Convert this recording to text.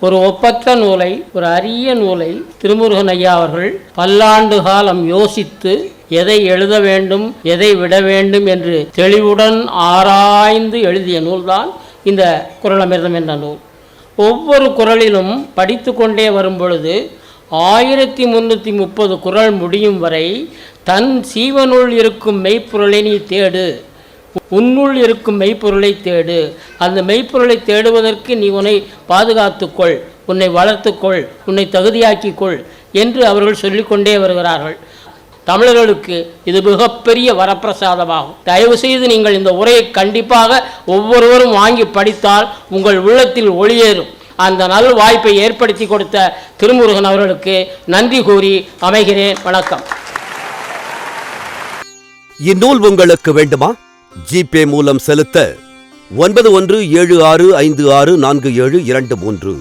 ஒரு ஒப்பற்ற நூலை, ஒரு அரிய நூலை திருமுருகன் ஐயா அவர்கள் பல்லாண்டு காலம் யோசித்து எதை எழுத வேண்டும், எதை விட வேண்டும் என்று தெளிவுடன் ஆராய்ந்து எழுதிய நூல்தான் இந்த குறளமிர்தம் என்ற நூல். ஒவ்வொரு குறளிலும் படித்து கொண்டே வரும் பொழுது 1330 குறள் முடியும் வரை தன் சீவனுள் இருக்கும் மெய்ப்பொருளை நீ தேடு, உன்னுள் இருக்கும் மெய்ப்பொருளை தேடு, அந்த மெய்ப்பொருளை தேடுவதற்கு நீ உன்னை பாதுகாத்துக்கொள், உன்னை வளர்த்துக்கொள், உன்னை தகுதியாக்கிக்கொள் என்று அவர்கள் சொல்லிக்கொண்டே வருகிறார்கள். தமிழர்களுக்கு இது மிகப்பெரிய வரப்பிரசாதமாகும். தயவு செய்து நீங்கள் இந்த உரையை கண்டிப்பாக ஒவ்வொருவரும் வாங்கி படித்தால் உங்கள் உள்ளத்தில் ஒளியேறும். அந்த நல் வாய்ப்பை ஏற்படுத்தி கொடுத்த திருமுருகன் அவர்களுக்கு நன்றி கூறி அமைகிறேன். வணக்கம். இந்நூல் உங்களுக்கு வேண்டுமா? ஜிபே மூலம் செலுத்த 9176564723